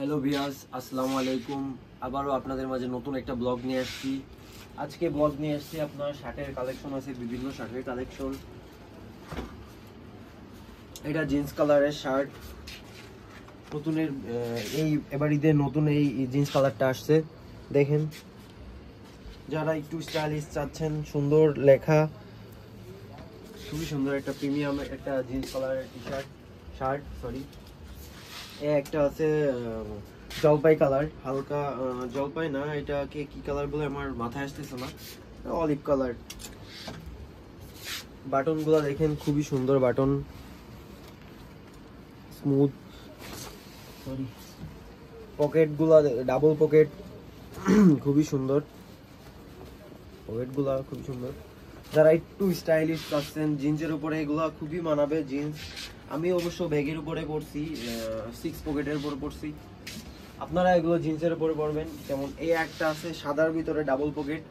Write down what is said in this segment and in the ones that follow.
Hello viewers, আসসালামু আলাইকুম। আবারও আপনাদের মাঝে নতুন একটা ব্লগ নিয়ে আসছি। আজকে ব্লগ নিয়ে আসছি আপনার শার্টের কালেকশন আছে, বিভিন্ন শার্টের কালেকশন। এটা জিন্স কালারের শার্ট, নতুনের এবার ঈদের নতুন এই জিন্স কালারটা আসছে। দেখেন, যারা একটু স্টাইলিশ চাচ্ছেন, সুন্দর লেখা, খুবই সুন্দর একটা প্রিমিয়াম একটা জিন্স কালারের শার্ট। একটা আছে জলপাই কালার, হালকা জলপাই না, এটাকে কি কালার বলে আমার মাথায় আসতেছে না, অলিভ কালার। বাটন গুলা দেখেন, খুবই সুন্দর বাটন, স্মুথ। পকেট গুলা ডাবল পকেট, খুবই সুন্দর পকেট গুলা, খুবই সুন্দর। যারা একটু স্টাইলিশ পাচ্ছেন জিন্সের উপরে, এগুলা খুবই মানাবে জিন্স। আমি অবশ্য ব্যাগের উপরে পরছি, 6 পকেটের উপরে পরছি। আপনারা এগুলো জিন্সের উপরে পরবেন। যেমন এই একটা আছে সাদার ভিতরে ডাবল পকেট,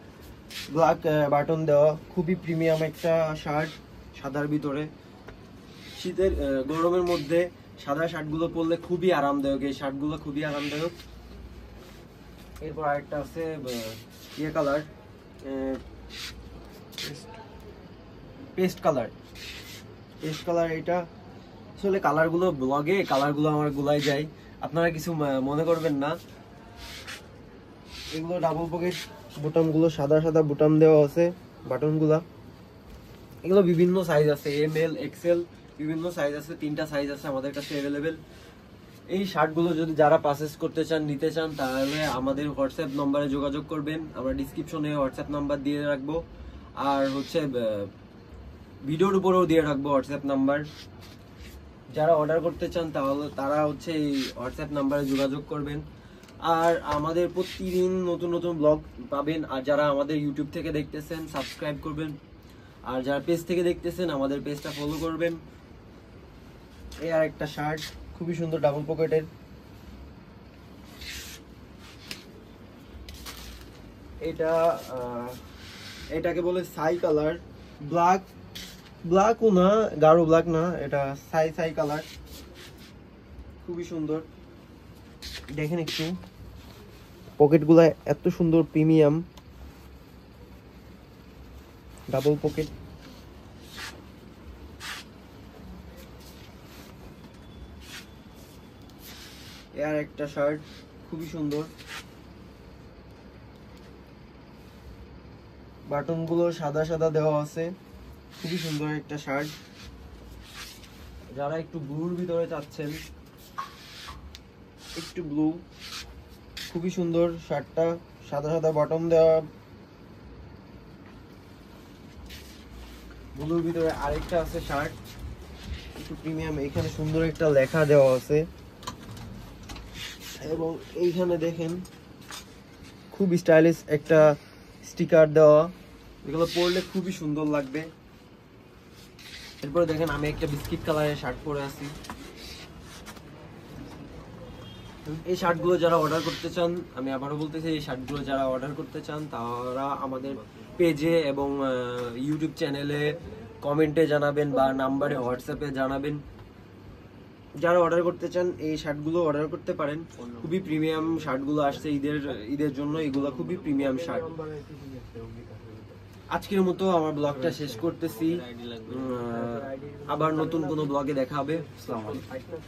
ব্ল্যাক বাটন দেওয়া, খুবই প্রিমিয়াম একটা শার্ট সাদার ভিতরে। শীতের গরমের মধ্যে সাদা শার্টগুলো পরলে খুবই আরামদায়ক, এই শার্টগুলো খুবই আরামদায়ক। এরপর আরেকটা আছে ইয়ে কালার, পেস্ট কালার। এটা আসলে কালারগুলো ব্লগে কালারগুলো আমার গুলাই যায়, আপনারা কিছু মনে করবেন না। এগুলো ডাবল পকেট, বোতামগুলো সাদা সাদা বোতাম দেওয়া আছে, বাটনগুলা। এগুলো বিভিন্ন সাইজ আছে, এম এল এক্সেল, বিভিন্ন সাইজ আছে, 3টা সাইজ আছে আমাদের কাছে অ্যাভেলেবেল। এই শার্টগুলো যদি যারা পারচেজ করতে চান, নিতে চান, তাহলে আমাদের হোয়াটসঅ্যাপ নম্বরে যোগাযোগ করবেন। আমরা ডিসক্রিপশনে হোয়াটসঅ্যাপ নাম্বার দিয়ে রাখবো, আর হচ্ছে ভিডিওর উপরেও দিয়ে রাখবো হোয়াটসঅ্যাপ নাম্বার। যারা অর্ডার করতে চান তাহলে তারা হচ্ছে এই হোয়াটসঅ্যাপ নাম্বারে যোগাযোগ করবেন। আর আমাদের প্রতিদিন নতুন নতুন ব্লগ পাবেন। আর যারা আমাদের ইউটিউব থেকে দেখতেছেন, সাবস্ক্রাইব করবেন। আর যারা পেজ থেকে দেখতেছেন, আমাদের পেজটা ফলো করবেন। এই আর একটা শার্ট, খুবই সুন্দর ডাবল পকেটের। এটাকে বলে সাই কালার, ব্ল্যাকও না, গাঢ় ব্ল্যাক না, এটা সাই কালার, খুবই সুন্দর। দেখেন একটু পকেটগুলা এত সুন্দর, প্রিমিয়াম ডাবল পকেট। এর একটা শার্ট, খুবই সুন্দর, বাটন গুলো সাদা সাদা দেওয়া আছে, খুবই সুন্দর একটা শার্ট। যারা একটু ব্লুর ভিতরে চাচ্ছেন, একটু ব্লু, খুবই সুন্দর শার্টটা, সাদা সাদা বটম দেওয়া, ব্লুর ভিতরে আরেকটা আছে শার্ট, একটু প্রিমিয়াম। এখানে সুন্দর একটা লেখা দেওয়া আছে, এবং এইখানে দেখেন খুব স্টাইলিশ একটা স্টিকার দেওয়া, এগুলো পরলে খুবই সুন্দর লাগবে। এরপরে দেখেন, আমি একটা বিস্কিট কালারের শার্ট পরে আছি। এই শার্টগুলো যারা অর্ডার করতে চান, আমি আবারও বলতেছি, এই শার্টগুলো যারা অর্ডার করতে চান তারা আমাদের পেজে এবং ইউটিউব চ্যানেলে কমেন্টে জানাবেন, বা নাম্বারে হোয়াটসঅ্যাপে জানাবেন। যারা অর্ডার করতে চান এই শার্টগুলো অর্ডার করতে পারেন। খুবই প্রিমিয়াম শার্টগুলো আসছে ঈদের জন্য, এগুলো খুবই প্রিমিয়াম শার্ট। আজকের মতো আমার ব্লগটা শেষ করতেছি, আবার নতুন কোনো ব্লগে দেখা হবে। আসসালামু আলাইকুম।